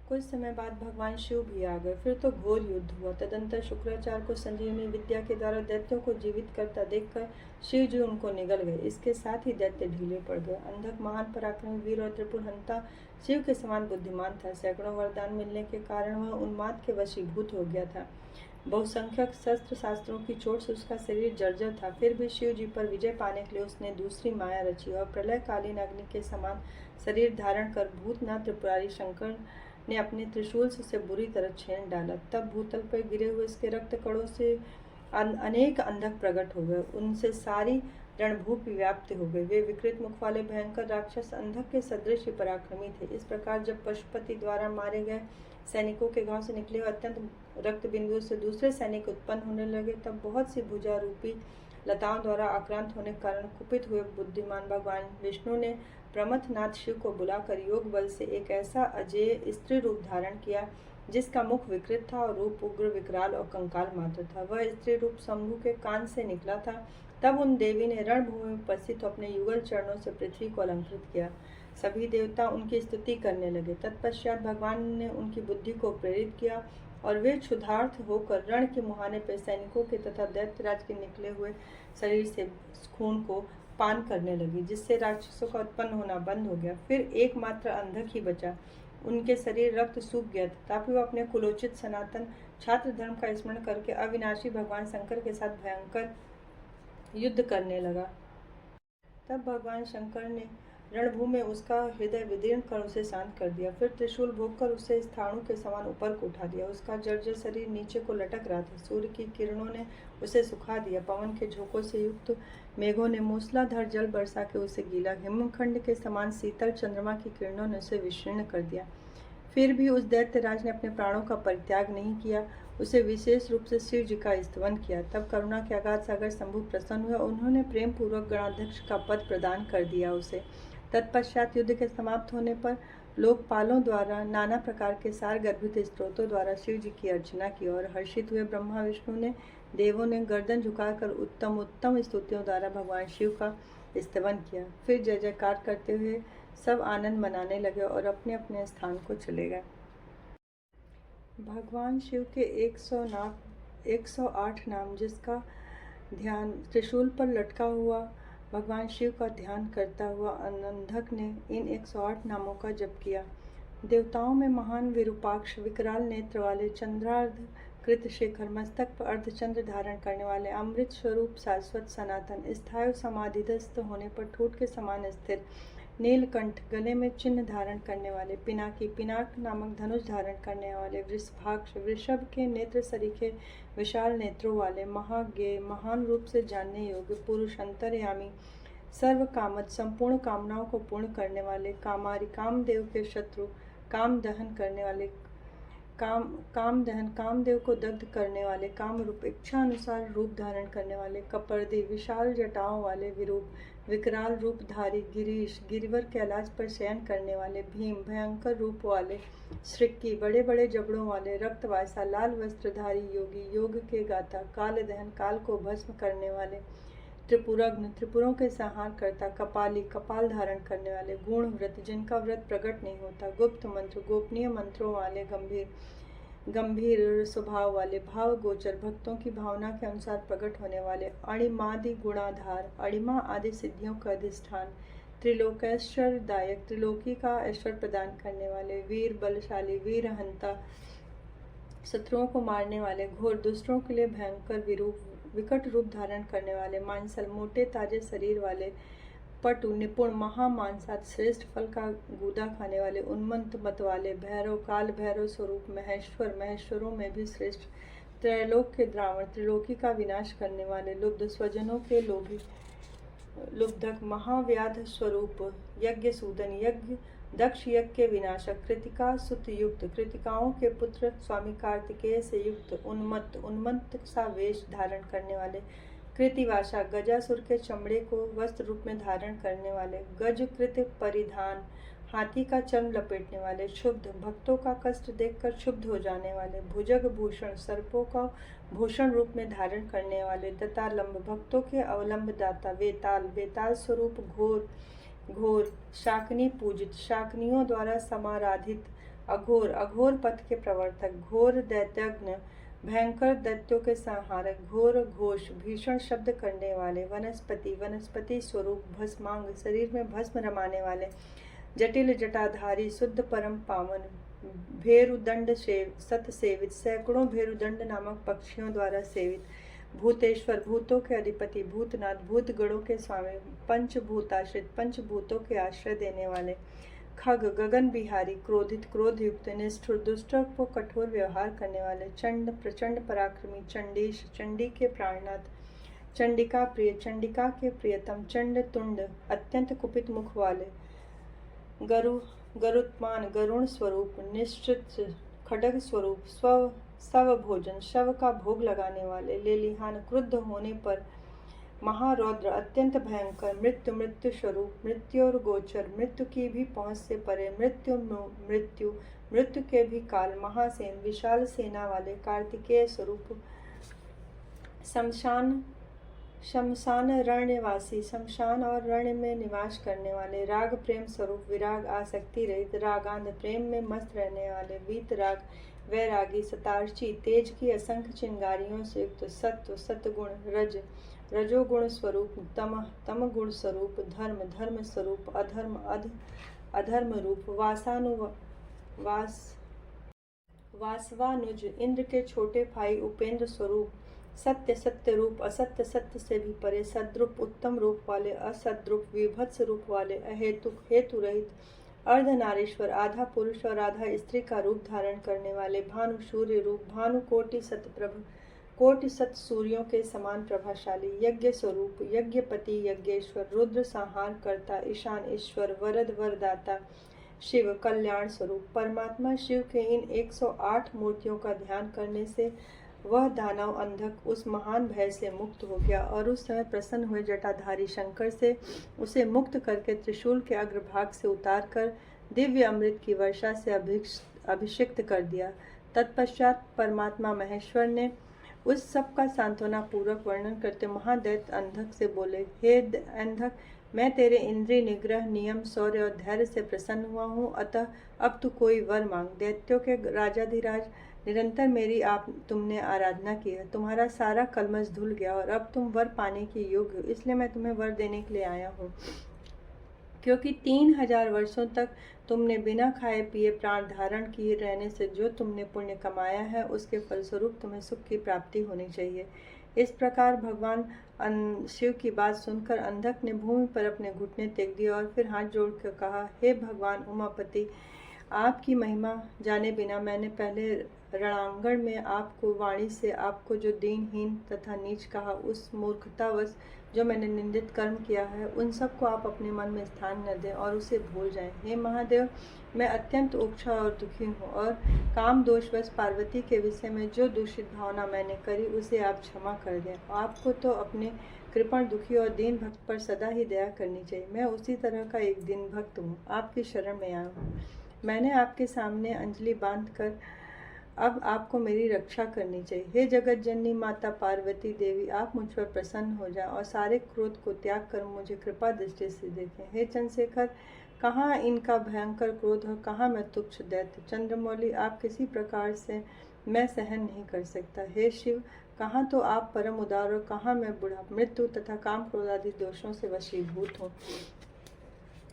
कुछ समय बाद भगवान शिव भी आ गए। फिर तो घोर युद्ध हुआ। तदंतर शुक्राचार्य को संजीवनी विद्या के द्वारा दैत्यों को जीवित करता देखकर शिव जी उनको निगल गए। इसके साथ ही दैत्य ढीले पड़ गए। अंधक महान पराक्रमी वीर और त्रिपुरहंता शिव के समान बुद्धिमान था। सैकड़ों वरदान मिलने के कारण वह उन्माद के वशीभूत हो गया था। बहुसंख्यक शस्त्र शास्त्रों की चोट से उसका शरीर जर्जर था। फिर भी शिव जी पर विजय पाने के लिए उसने दूसरी माया रची और प्रलयकालीन अग्नि के समान शरीर धारण कर भूतनाथ त्रिपुरारी शंकर ने अपने त्रिशूल से उसे बुरी तरह छेड़ डाला। तब भूतल पर गिरे हुए इसके रक्त कणों से अनेक अंधक प्रकट हो गए। उनसे सारी रणभूमि व्याप्त हो गई। वे विकृत मुख वाले भयंकर राक्षस अंधक के सदृश पराक्रमी थे। इस प्रकार जब पशुपति द्वारा मारे गए सैनिकों के गांव से निकले हुए अत्यंत रक्त बिंदुओं से दूसरे सैनिक उत्पन्न होने लगे, तब बहुत सी भुजा रूपी लताओं द्वारा आक्रांत होने के कारण कुपित हुए बुद्धिमान भगवान विष्णु ने प्रमथनाथ शिव को बुलाकर योग बल से एक ऐसा अजेय स्त्री रूप धारण किया, जिसका मुख विकृत था और रूप उग्र, विकराल और कंकाल मात्र था। वह स्त्री रूप शंभु के कान से निकला था। तब उन देवी ने रणभूमि में उपस्थित अपने युगल चरणों से पृथ्वी को अलंकृत किया। सभी देवता उनकी स्तुति करने लगे। तत्पश्चात भगवान ने उनकी बुद्धि को प्रेरित किया और वे क्षुधार्थ होकर रण के मुहाने पर सैनिकों के तथा दैत्यराज के निकले हुए शरीर से खून को पान करने लगी, जिससे राक्षसों का उत्पन्न होना बंद हो गया। फिर एकमात्र अंधक ही बचा। उनके शरीर रक्त सूख गया, तथापि वह अपने कुलोचित सनातन छात्र धर्म का स्मरण करके अविनाशी भगवान शंकर के साथ भयंकर युद्ध करने लगा। तब भगवान शंकर ने रणभूमि में उसका हृदय विदीर्ण कर उसे शांत कर दिया। फिर त्रिशूल भोगकर उसे स्थाणु के समान ऊपर को उठा दिया। उसका जर्जर शरीर नीचे को लटक रहा था। सूर्य की किरणों ने उसे सुखा दिया। पवन के झोंकों से युक्त मेघों ने मूसलाधार जल बरसा के उसे गीला। हिमखंड के समान शीतल चंद्रमा की किरणों ने उसे विशीर्ण कर दिया। फिर भी उस दैत्यराज ने अपने प्राणों का परित्याग नहीं किया। उसे विशेष रूप से शिव जी का स्तवन किया। तब करुणा के अगाध सागर शंभु प्रसन्न हुए। उन्होंने प्रेम पूर्वक गणाध्यक्ष का पद प्रदान कर दिया उसे। तत्पश्चात युद्ध के समाप्त होने पर लोकपालों द्वारा नाना प्रकार के सार गर्भित स्त्रोतों द्वारा शिव जी की अर्चना की और हर्षित हुए ब्रह्मा विष्णु ने देवों ने गर्दन झुकाकर उत्तम उत्तम स्तुतियों द्वारा भगवान शिव का स्तवन किया। फिर जय जयकार करते हुए सब आनंद मनाने लगे और अपने अपने स्थान को चले गए। भगवान शिव के 108 नाम, जिसका ध्यान त्रिशूल पर लटका हुआ भगवान शिव का ध्यान करता हुआ अंधक ने इन 108 नामों का जप किया। देवताओं में महान विरूपाक्ष, विकराल नेत्र वाले, चंद्रार्ध कृत शिखर, मस्तक पर अर्धचंद्र धारण करने वाले, अमृत स्वरूप, शाश्वत सनातन, स्थायु समाधिस्थ होने पर ठूठ के समान स्थिर, नीलकंठ, गले में चिन्ह धारण करने वाले, पिनाकी, पिनाक नामक धनुष धारण करने वाले, वृषभाक्ष, वृषभ के नेत्र सरीखे विशाल नेत्रों वाले, महाज्ञेय, महान रूप से जानने योग्य पुरुष, अंतर्यामी, सर्व कामद, संपूर्ण कामनाओं को पूर्ण करने वाले, कामारी, कामदेव के शत्रु, काम दहन करने वाले, कामदेव को दग्ध करने वाले, काम रूप, इच्छा अनुसार रूप धारण करने वाले, कपर्दी, विशाल जटाओं वाले, विरूप, विकराल रूपधारी, गिरीश, गिरिवर कैलाश पर शयन करने वाले, भीम, भयंकर रूप वाले, श्रिक्की, बड़े बड़े जबड़ों वाले, रक्तवासा, लाल वस्त्रधारी, योगी, योग के गाता, काल दहन, काल को भस्म करने वाले, त्रिपुरग्न, त्रिपुरों के संहार करता, कपाली, कपाल धारण करने वाले, गुण व्रत, जिनका व्रत प्रकट नहीं होता, गुप्त मंत्र, गोपनीय मंत्रों वाले, गंभीर स्वभाव वाले, भाव गोचर, भक्तों की भावना के अनुसार प्रकट होने वाले, अणिमादि गुणाधार, अणिमा आदि सिद्धियों का अधिष्ठान, त्रिलोकेश्वर दायक, त्रिलोकी का ऐश्वर्य प्रदान करने वाले, वीर बलशाली, वीर हंता, शत्रुओं को मारने वाले, घोर दुष्टों के लिए भयंकर विकट रूप धारण करने वाले, मांसल, मोटे ताजे शरीर वाले, पटु, निपुण, महामानसात, श्रेष्ठ फल का गूदा खाने वाले, उन्मत्त मत वाले, भैरव, काल भैरव स्वरूप, महेश्वर, महेश्वरों में भी श्रेष्ठ, त्रैलोक के द्रावण, त्रिलोकी का विनाश करने वाले, लुब्ध, स्वजनों के लोभी, लुब्धक, महाव्याध स्वरूप, यज्ञ सूदन, यज्ञ दक्ष यज्ञ के विनाशक, कृतिका सुत युक्त, कृतिकाओं के पुत्र, स्वामी कार्तिकेय से युक्त, उन्मत्त सा वेश धारण करने वाले, कृतिवासा, गजासुर के चमड़े को वस्त्र रूप में धारण करने वाले, गजकृत परिधान, हाथी का चर्म लपेटने वाले, क्षुब्ध, भक्तों का कष्ट देखकर क्षुब्ध हो जाने वाले, भुजग भूषण, सर्पों का भूषण रूप में धारण करने वाले, दतालंब, भक्तों के अवलंब दाता, वेताल, वेताल स्वरूप, घोर, शाकनी पूजित, शाकनियों द्वारा समाराधित, अघोर, अघोर पथ के प्रवर्तक, घोर दैत्यज्ञ, भयंकर दैत्यों के संहारक, घोर घोष, भीषण शब्द करने वाले, वनस्पति, वनस्पति स्वरूप, भस्मांग, शरीर में भस्म रमाने वाले, जटिल जटाधारी, शुद्ध परम पावन, भेरुदंड सत सेवित, सैकड़ों भेरुदंड नामक पक्षियों द्वारा सेवित, भूतेश्वर, भूतों के अधिपति, भूतनाथ, भूत गणों के स्वामी, पंचभूताश्रित, पंचभूतों के आश्रय देने वाले, खग, गगन बिहारी, क्रोधित, क्रोध युक्त, निष्ठुर, दुष्टों को कठोर व्यवहार करने वाले, चंड, प्रचंड पराक्रमी, चंडीश, चंडी के प्राणनाथ, चंडिका प्रिय, चंडिका के प्रियतम, चंड तुंड, अत्यंत कुपित मुख वाले, गरुत्मान, गरुण स्वरूप, निश्चित, खड्ग स्वरूप, शव भोजन, शव का भोग लगाने वाले, लेलिहान, क्रुद्ध होने पर महारौद्र, अत्यंत भयंकर, मृत्यु स्वरूप, मृत्यु और गोचर, मृत्यु की भी पहुंच से परे, मृत्यु के भी काल, महासेन, विशाल सेना वाले, कार्तिकेय स्वरूप, शमशान रण्यवासी, शमशान और रण्य में निवास करने वाले, राग प्रेम स्वरूप, विराग, आसक्ति रहित, रागांध, प्रेम में मस्त रहने वाले, वीतराग, वैरागी, सतार्ची, तेज की असंख्य चिंगारियों से युक्त, सत्व, सतगुण, रजोगुण स्वरूप, तम गुण स्वरूप, धर्म स्वरूप, अधर्म रूप, वासवानुज, इंद्र के छोटे भाई, उपेंद्र स्वरूप, सत्य रूप, असत्य सत्य से भी परे, सद्रूप, उत्तम रूप वाले, असद्रूप, विभत्स रूप वाले, अहेतुक, हेतु रहित, अर्धनारीश्वर, आधा पुरुष और आधा स्त्री का रूप धारण करने वाले, भानु, सूर्य रूप, भानु कोटि सतप्रभ, कोटि सत सूर्यों के समान प्रभाशाली, यज्ञ स्वरूप, यज्ञपति, यज्ञेश्वर, रुद्र, संहार करता, ईशान, ईश्वर, वरद, वरदाता, शिव, कल्याण स्वरूप, परमात्मा शिव के इन 108 मूर्तियों का ध्यान करने से वह दानव अंधक उस महान भय से मुक्त हो गया और उस समय प्रसन्न हुए जटाधारी शंकर से उसे मुक्त करके त्रिशूल के अग्रभाग से उतारकर दिव्य अमृत की वर्षा से अभिषिक्त कर दिया। तत्पश्चात परमात्मा महेश्वर ने उस सब का सांत्वना पूर्वक वर्णन करते महादैत्य अंधक से बोले, हे अंधक, मैं तेरे इंद्रिय निग्रह, नियम, शौर्य और धैर्य से प्रसन्न हुआ हूँ, अतः अब तू कोई वर मांग। दैत्यों के राजाधिराज, निरंतर मेरी तुमने आराधना की है, तुम्हारा सारा कलमश धुल गया और अब तुम वर पाने के योग्य हो, इसलिए मैं तुम्हें वर देने के लिए आया हूँ। क्योंकि 3000 वर्षों तक तुमने बिना खाए पिए प्राण धारण किए रहने से जो तुमने पुण्य कमाया है उसके फलस्वरूप तुम्हें सुख की प्राप्ति होनी चाहिए। इस प्रकार भगवान शिव की बात सुनकर अंधक ने भूमि पर अपने घुटने टेक दिए और फिर हाथ जोड़कर कहा, हे भगवान उमापति, आपकी महिमा जाने बिना मैंने पहले रणांगण में आपको वाणी से आपको जो दीनहीन तथा नीच कहा, उस मूर्खतावश जो मैंने निंदित कर्म किया है, उन सबको आप अपने मन में स्थान न दें और उसे भूल जाएं। हे महादेव, मैं अत्यंत उक्षा और दुखी हूँ और काम दोषवश पार्वती के विषय में जो दूषित भावना मैंने करी उसे आप क्षमा कर दें। आपको तो अपने कृपण दुखी और दीन भक्त पर सदा ही दया करनी चाहिए। मैं उसी तरह का एक दीन भक्त हूँ, आपकी शरण में आया हूँ। मैंने आपके सामने अंजलि बांधकर अब आपको मेरी रक्षा करनी चाहिए। हे जगत जननी माता पार्वती देवी, आप मुझ पर प्रसन्न हो जाएं और सारे क्रोध को त्याग कर मुझे कृपा दृष्टि से देखें। हे चंद्रशेखर, कहाँ इनका भयंकर क्रोध और कहाँ मैं तुच्छ दैत्य। चंद्रमौली, आप किसी प्रकार से मैं सहन नहीं कर सकता। हे शिव, कहाँ तो आप परम उदार और कहाँ मैं बुढ़ा मृत्यु तथा काम क्रोध आदि दोषों से वशीभूत हूँ।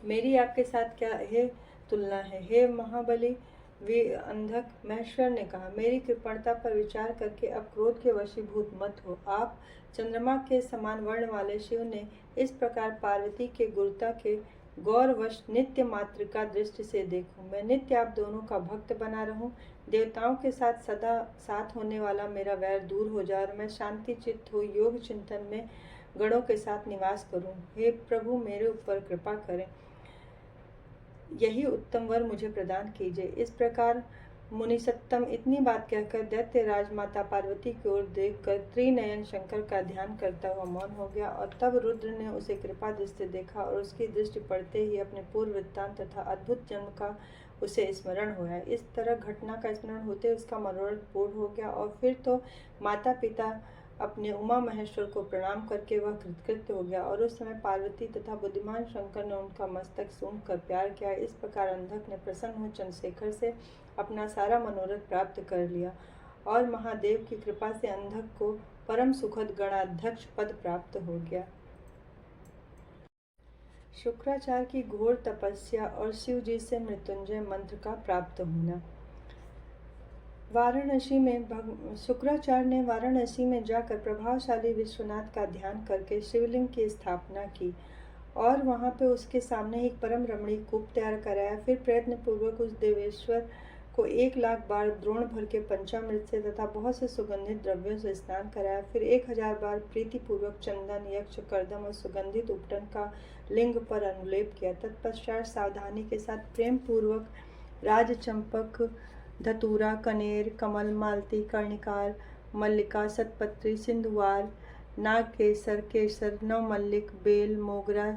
मेरी आपके साथ क्या हे तुलना है। हे महाबली वे अंधक, महेश्वर ने कहा, मेरी कृपणता पर विचार करके अब क्रोध के वशीभूत मत हो। आप चंद्रमा के समान वर्ण वाले शिव ने इस प्रकार पार्वती के गुरुता के गौरवश नित्य मात्र का दृष्टि से देखूं। मैं नित्य आप दोनों का भक्त बना रहूं। देवताओं के साथ सदा साथ होने वाला मेरा वैर दूर हो जाए और मैं शांति चित्त हो योग चिंतन में गणों के साथ निवास करूं। हे प्रभु, मेरे ऊपर कृपा करें, यही उत्तम वर मुझे प्रदान कीजिए। इस प्रकार मुनिसत्तम इतनी बात कहकर दैत्य राजमाता पार्वती की ओर देखकर त्रिनयन शंकर का ध्यान करता हुआ मौन हो गया और तब रुद्र ने उसे कृपा दृष्टि देखा और उसकी दृष्टि पड़ते ही अपने पूर्व वृत्तांत तथा अद्भुत जन्म का उसे स्मरण हुआ। इस तरह घटना का स्मरण होते उसका मनोरथ पूर्ण हो गया और फिर तो माता पिता अपने उमा महेश्वर को प्रणाम करके वह कृतकृत्य हो गया और उस समय पार्वती तथा बुद्धिमान शंकर ने उनका मस्तक सूंघ कर प्यार किया। इस प्रकार अंधक ने प्रसन्न हो चंद्रशेखर से अपना सारा मनोरथ प्राप्त कर लिया और महादेव की कृपा से अंधक को परम सुखद गणाध्यक्ष पद प्राप्त हो गया। शुक्राचार्य की घोर तपस्या और शिव जी से मृत्युंजय मंत्र का प्राप्त होना। वाराणसी में शुक्राचार्य ने वाराणसी में जाकर प्रभावशाली विश्वनाथ का ध्यान करके शिवलिंग की स्थापना की और वहां पे उसके सामने एक परम रमणीय कूप तैयार कराया। फिर प्रयत्न पूर्वक उस देवेश्वर को 1,00,000 बार द्रोण भर के पंचामृत से तथा बहुत से सुगंधित द्रव्यों से स्नान कराया। फिर 1000 बार प्रीतिपूर्वक चंदन, यक्ष, कर्दम और सुगंधित उपटन का लिंग पर अनुलेप किया। तत्पश्चात सावधानी के साथ प्रेम पूर्वक राजचंपक, धतूरा, कनेर, कमल, मालती, कर्णिकार, मल्लिका, सतपत्री, सिंधुवार, नागकेसर, केसर, नवमल्लिक, बेल, मोगरा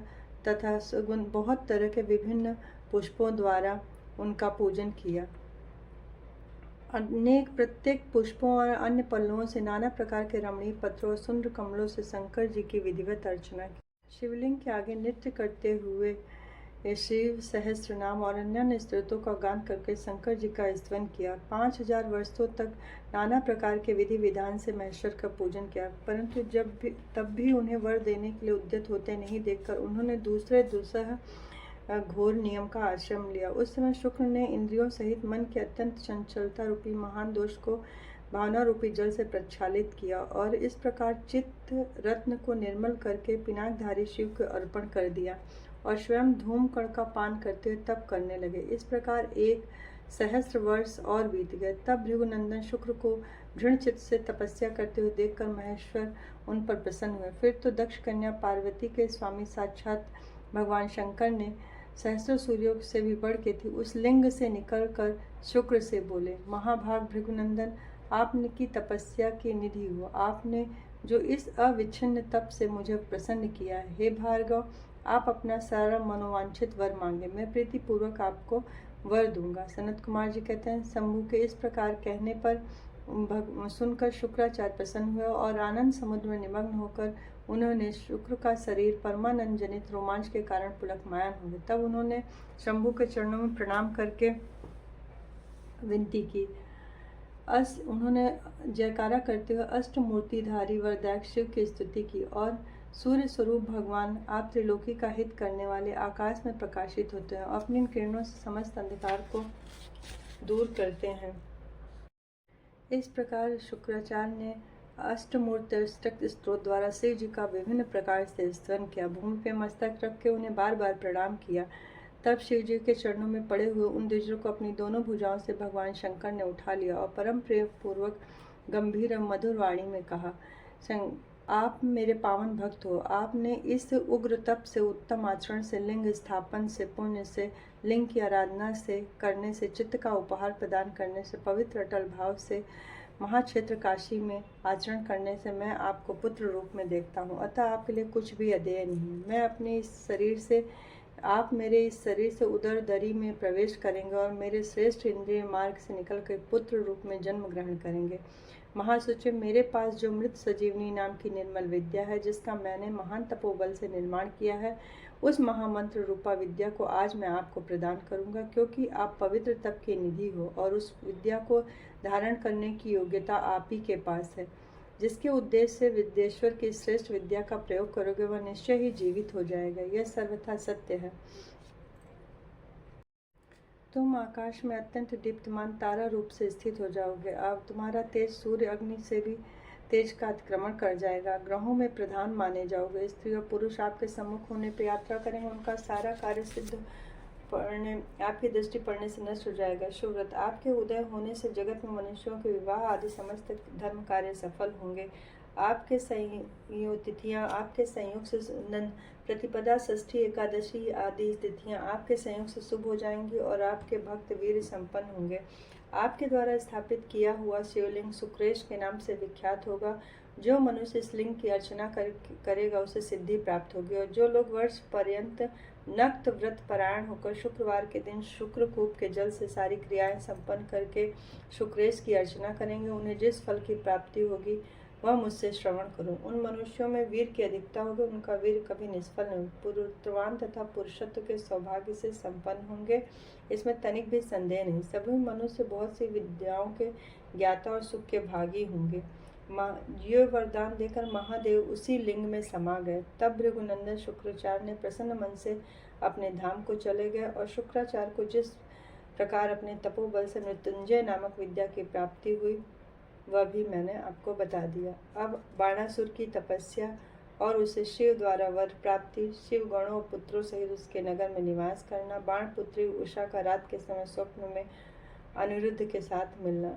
तथा सुगंध बहुत तरह के विभिन्न पुष्पों द्वारा उनका पूजन किया। प्रत्येक पुष्पों और अन्य पल्लवों से नाना प्रकार के रमणीय पत्रों और सुंदर कमलों से शंकर जी की विधिवत अर्चना की। शिवलिंग के आगे नृत्य करते हुए शिव सहस्त्र नाम और अन्य स्तोत्रों का गान करके शंकर जी का स्तवन किया। 5000 वर्षों तक नाना प्रकार के विधि विधान से महेश्वर का पूजन किया, परंतु तब भी उन्हें वर देने के लिए उद्यत होते नहीं देखकर उन्होंने दूसरे घोर नियम का आश्रम लिया। उस समय शुक्र ने इंद्रियों सहित मन के अत्यंत चंचलता रूपी महान दोष को भावना रूपी जल से प्रक्षालित किया और इस प्रकार चित्त रत्न को निर्मल करके पिनाकधारी शिव को अर्पण कर दिया और स्वयं धूमकण का पान करते हुए तप करने लगे। इस प्रकार 1 सहस्त्र वर्ष और बीत गए। तब भृगुनंदन शुक्र को दृढ़चित्त से तपस्या करते हुए देखकर महेश्वर उन पर प्रसन्न हुए। फिर तो दक्ष कन्या पार्वती के स्वामी साक्षात भगवान शंकर ने सहस्त्र सूर्यों से भी बढ़ के थी उस लिंग से निकलकर शुक्र से बोले, महाभाग भृगुनंदन, आपने की तपस्या की निधि हो, आपने जो इस अविच्छिन्न तप से मुझे प्रसन्न किया है। हे भार्गव, आप अपना सारा मनोवांछित वर मांगे, मैं प्रीतिपूर्वक आपको वर दूंगा। सनत कुमार जी कहते हैं, शंभु के इस प्रकार कहने पर सुनकर शुक्राचार्य प्रसन्न हुए और आनंद समुद्र में निमग्न होकर उन्होंने शुक्र का शरीर परमानंद जनित रोमांच के कारण पुलकमायन हो गया। तब उन्होंने शंभु के चरणों में प्रणाम करके विनती की। उन्होंने जयकारा करते हुए अष्टमूर्तिधारी वरदायक शिव की स्तुति की और सूर्य स्वरूप भगवान आप त्रिलोकी का हित करने वाले आकाश में प्रकाशित होते हैं और अपनी इन किरणों से समस्त अंधकार को दूर करते हैं। इस प्रकार शुक्राचार्य ने अष्टमूर्त्यष्टक स्त्रोत द्वारा शिव जी का विभिन्न प्रकार से स्तवन किया। भूमि पे मस्तक रख के उन्हें बार बार प्रणाम किया। तब शिव जी के चरणों में पड़े हुए उन द्विजों को अपनी दोनों भुजाओं से भगवान शंकर ने उठा लिया और परम प्रेम पूर्वक गंभीर और मधुर वाणी में कहा, आप मेरे पावन भक्त हो। आपने इस उग्र तप से, उत्तम आचरण से, लिंग स्थापन से, पुण्य से, लिंग की आराधना से करने से, चित्त का उपहार प्रदान करने से, पवित्र अटल भाव से, महाक्षेत्र काशी में आचरण करने से मैं आपको पुत्र रूप में देखता हूँ। अतः आपके लिए कुछ भी अदेय नहीं। मैं अपने इस शरीर से, आप मेरे इस शरीर से उदर दरी में प्रवेश करेंगे और मेरे श्रेष्ठ इंद्रिय मार्ग से निकलकर पुत्र रूप में जन्म ग्रहण करेंगे। महासचिव, मेरे पास जो मृत संजीवनी नाम की निर्मल विद्या है, जिसका मैंने महान तपोबल से निर्माण किया है, उस महामंत्र रूपा विद्या को आज मैं आपको प्रदान करूंगा, क्योंकि आप पवित्र तप की निधि हो और उस विद्या को धारण करने की योग्यता आप ही के पास है। जिसके उद्देश्य से विद्येश्वर की श्रेष्ठ विद्या का प्रयोग करोगे वह निश्चय ही जीवित हो जाएगा। यह सर्वथा सत्य है। तुम आकाश में अत्यंत दीप्तमान तारा रूप से स्थित हो जाओगे। अब तुम्हारा तेज सूर्य अग्नि से भी तेज का अतिक्रमण कर जाएगा। ग्रहों में प्रधान माने जाओगे। स्त्री और पुरुष आपके सम्मुख होने पर यात्रा करेंगे। उनका सारा कार्य सिद्ध पड़ने, आपकी दृष्टि पड़ने से नष्ट हो जाएगा। शुभव्रत, आपके उदय होने से जगत में मनुष्यों के विवाह आदि समस्त धर्म कार्य सफल होंगे। आपके तिथियां, आपके संयोग से प्रतिपदा, षष्ठी, एकादशी आदि तिथियां आपके संयोग से शुभ हो जाएंगी और आपके भक्त वीर संपन्न होंगे। आपके द्वारा स्थापित किया हुआ शिवलिंग सुक्रेश के नाम से विख्यात होगा। जो मनुष्य इस लिंग की अर्चना करेगा उसे सिद्धि प्राप्त होगी। और जो लोग वर्ष पर्यंत नक्त व्रत परायण होकर शुक्रवार के दिन शुक्रकूप के जल से सारी क्रियाएं संपन्न करके शुक्रेश की अर्चना करेंगे, उन्हें जिस फल की प्राप्ति होगी वह मुझसे श्रवण करो। उन मनुष्यों में वीर की अधिकता होगी, उनका वीर कभी निष्फल नहीं। पुरुषवान तथा पुरुषत्व के सौभाग्य से संपन्न होंगे, इसमें तनिक भी संदेह नहीं। सभी मनुष्य बहुत सी विद्याओं के ज्ञाता और सुख के भागी होंगे। ये वरदान देकर महादेव उसी लिंग में समा गए। तब भृगुनंदन शुक्राचार्य ने प्रसन्न मन से अपने धाम को चले गए और शुक्राचार्य को जिस प्रकार अपने तपोबल से मृत्युंजय नामक विद्या की प्राप्ति हुई वह भी मैंने आपको बता दिया। अब बाणासुर की तपस्या और उसे शिव द्वारा वर प्राप्ति, शिव गणों और पुत्रों सहित उसके नगर में निवास करना, बाण पुत्री उषा का रात के समय स्वप्न में अनिरुद्ध के साथ मिलना,